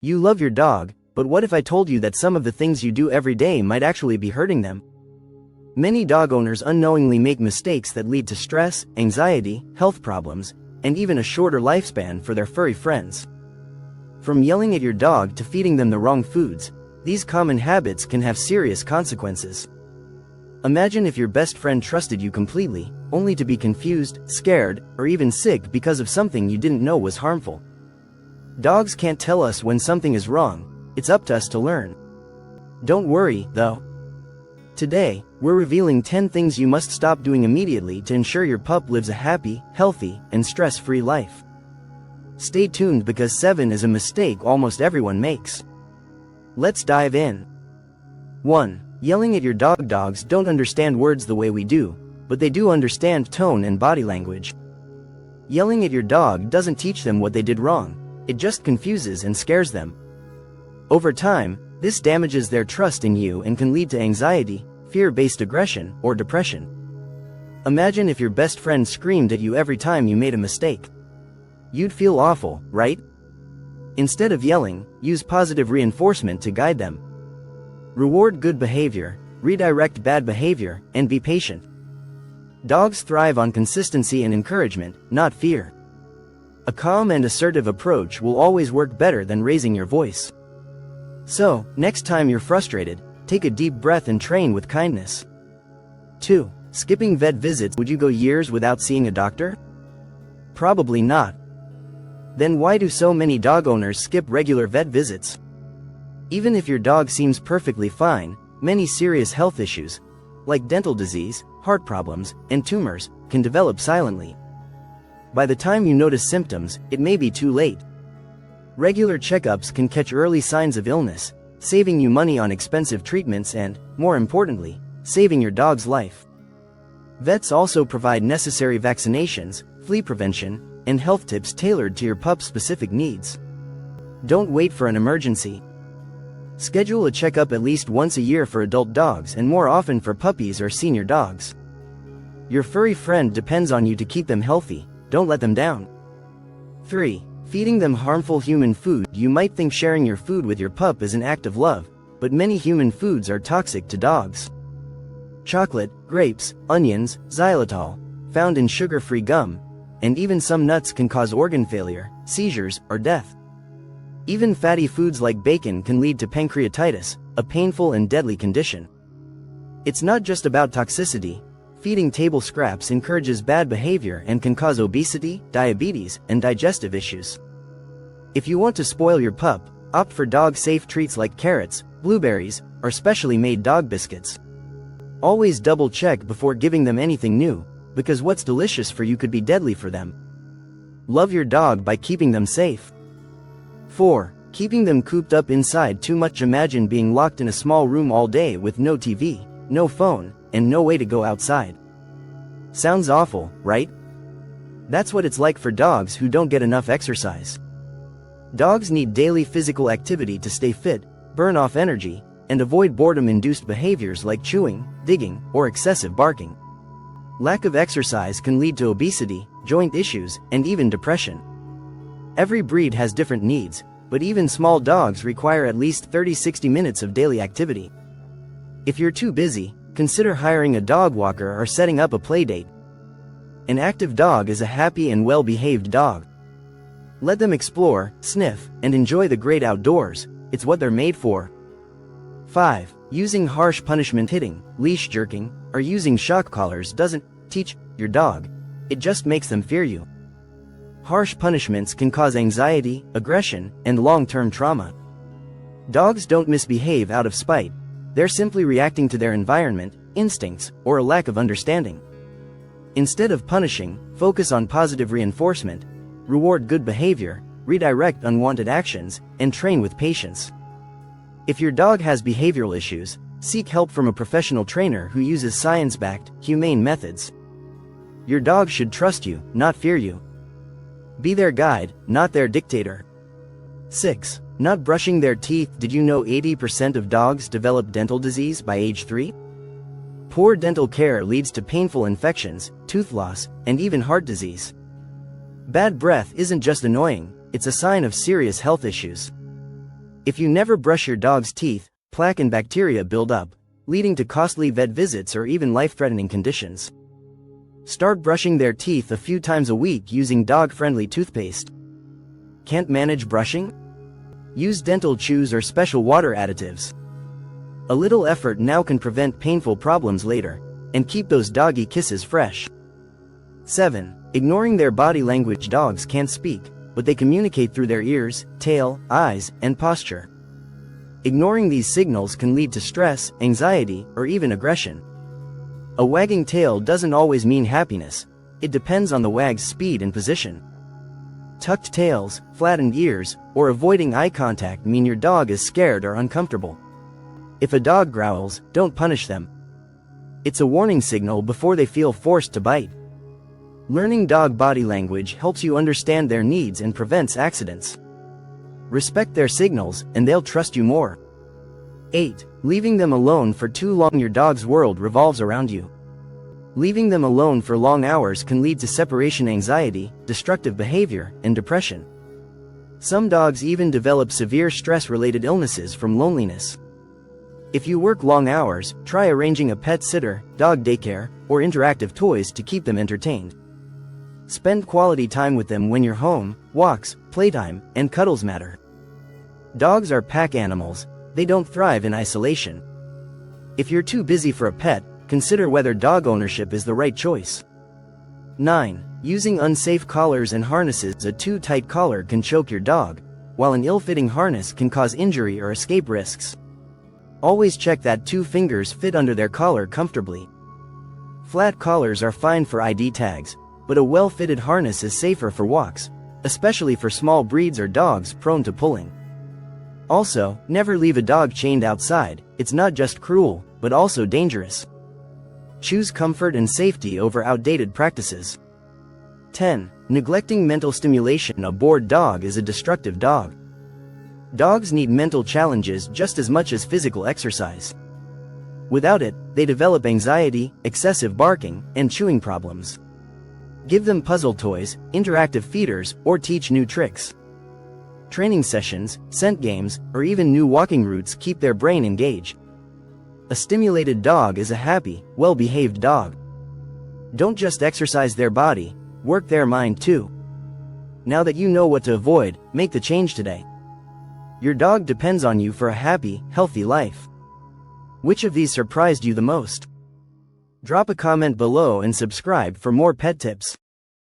You love your dog, but what if I told you that some of the things you do every day might actually be hurting them? Many dog owners unknowingly make mistakes that lead to stress, anxiety, health problems, and even a shorter lifespan for their furry friends. From yelling at your dog to feeding them the wrong foods, these common habits can have serious consequences. Imagine if your best friend trusted you completely, only to be confused, scared, or even sick because of something you didn't know was harmful. Dogs can't tell us when something is wrong, it's up to us to learn. Don't worry, though. Today, we're revealing 10 things you must stop doing immediately to ensure your pup lives a happy, healthy, and stress-free life. Stay tuned because 7 is a mistake almost everyone makes. Let's dive in. 1. Yelling at your dog. Dogs don't understand words the way we do, but they do understand tone and body language. Yelling at your dog doesn't teach them what they did wrong, it just confuses and scares them. Over time, this damages their trust in you and can lead to anxiety, fear-based aggression, or depression. Imagine if your best friend screamed at you every time you made a mistake. You'd feel awful, right? Instead of yelling, use positive reinforcement to guide them. Reward good behavior, redirect bad behavior, and be patient. Dogs thrive on consistency and encouragement, not fear. A calm and assertive approach will always work better than raising your voice. So, next time you're frustrated, take a deep breath and train with kindness. 2. Skipping vet visits. Would you go years without seeing a doctor? Probably not. Then why do so many dog owners skip regular vet visits? Even if your dog seems perfectly fine, many serious health issues, like dental disease, heart problems, and tumors, can develop silently. By the time you notice symptoms, it may be too late. Regular checkups can catch early signs of illness, saving you money on expensive treatments and, more importantly, saving your dog's life. Vets also provide necessary vaccinations, flea prevention, and health tips tailored to your pup's specific needs. Don't wait for an emergency. Schedule a checkup at least once a year for adult dogs and more often for puppies or senior dogs. Your furry friend depends on you to keep them healthy. Don't let them down. 3. Feeding them harmful human food. You might think sharing your food with your pup is an act of love, but many human foods are toxic to dogs. Chocolate, grapes, onions, xylitol, found in sugar-free gum, and even some nuts can cause organ failure, seizures, or death. Even fatty foods like bacon can lead to pancreatitis, a painful and deadly condition. It's not just about toxicity. Feeding table scraps encourages bad behavior and can cause obesity, diabetes, and digestive issues. If you want to spoil your pup, opt for dog-safe treats like carrots, blueberries, or specially made dog biscuits. Always double-check before giving them anything new, because what's delicious for you could be deadly for them. Love your dog by keeping them safe. 4. Keeping them cooped up inside too much. Imagine being locked in a small room all day with no TV, no phone, and no way to go outside. Sounds awful, right? That's what it's like for dogs who don't get enough exercise. Dogs need daily physical activity to stay fit, burn off energy, and avoid boredom-induced behaviors like chewing, digging, or excessive barking. Lack of exercise can lead to obesity, joint issues, and even depression. Every breed has different needs, but even small dogs require at least 30-60 minutes of daily activity. If you're too busy, consider hiring a dog walker or setting up a playdate. An active dog is a happy and well-behaved dog. Let them explore, sniff, and enjoy the great outdoors. It's what they're made for. 5. Using harsh punishment. Hitting, leash jerking, or using shock collars doesn't teach your dog. It just makes them fear you. Harsh punishments can cause anxiety, aggression, and long-term trauma. Dogs don't misbehave out of spite. They're simply reacting to their environment, instincts, or a lack of understanding. Instead of punishing, focus on positive reinforcement, reward good behavior, redirect unwanted actions, and train with patience. If your dog has behavioral issues, seek help from a professional trainer who uses science-backed, humane methods. Your dog should trust you, not fear you. Be their guide, not their dictator. 6. Not brushing their teeth. Did you know 80% of dogs develop dental disease by age 3? Poor dental care leads to painful infections, tooth loss, and even heart disease. Bad breath isn't just annoying, it's a sign of serious health issues. If you never brush your dog's teeth, plaque and bacteria build up, leading to costly vet visits or even life-threatening conditions. Start brushing their teeth a few times a week using dog-friendly toothpaste. Can't manage brushing? Use dental chews or special water additives. A little effort now can prevent painful problems later, and keep those doggy kisses fresh. 7. Ignoring their body language. Dogs can't speak, but they communicate through their ears, tail, eyes, and posture. Ignoring these signals can lead to stress, anxiety, or even aggression. A wagging tail doesn't always mean happiness. It depends on the wag's speed and position. Tucked tails, flattened ears, or avoiding eye contact mean your dog is scared or uncomfortable. If a dog growls, don't punish them. It's a warning signal before they feel forced to bite. Learning dog body language helps you understand their needs and prevents accidents. Respect their signals, and they'll trust you more. 8. Leaving them alone for too long. Your dog's world revolves around you. Leaving them alone for long hours can lead to separation anxiety, destructive behavior, and depression. Some dogs even develop severe stress-related illnesses from loneliness. If you work long hours, try arranging a pet sitter, dog daycare, or interactive toys to keep them entertained. Spend quality time with them when you're home. Walks, playtime, and cuddles matter. Dogs are pack animals. They don't thrive in isolation. If you're too busy for a pet, consider whether dog ownership is the right choice. 9. Using unsafe collars and harnesses. A too tight collar can choke your dog, while an ill-fitting harness can cause injury or escape risks. Always check that 2 fingers fit under their collar comfortably. Flat collars are fine for ID tags, but a well-fitted harness is safer for walks, especially for small breeds or dogs prone to pulling. Also, never leave a dog chained outside. It's not just cruel, but also dangerous. Choose comfort and safety over outdated practices. 10. Neglecting mental stimulation. A bored dog is a destructive dog. Dogs need mental challenges just as much as physical exercise. Without it, they develop anxiety, excessive barking, and chewing problems. Give them puzzle toys, interactive feeders, or teach new tricks. Training sessions, scent games, or even new walking routes keep their brain engaged. A stimulated dog is a happy, well-behaved dog. Don't just exercise their body, work their mind too. Now that you know what to avoid, make the change today. Your dog depends on you for a happy, healthy life. Which of these surprised you the most? Drop a comment below and subscribe for more pet tips.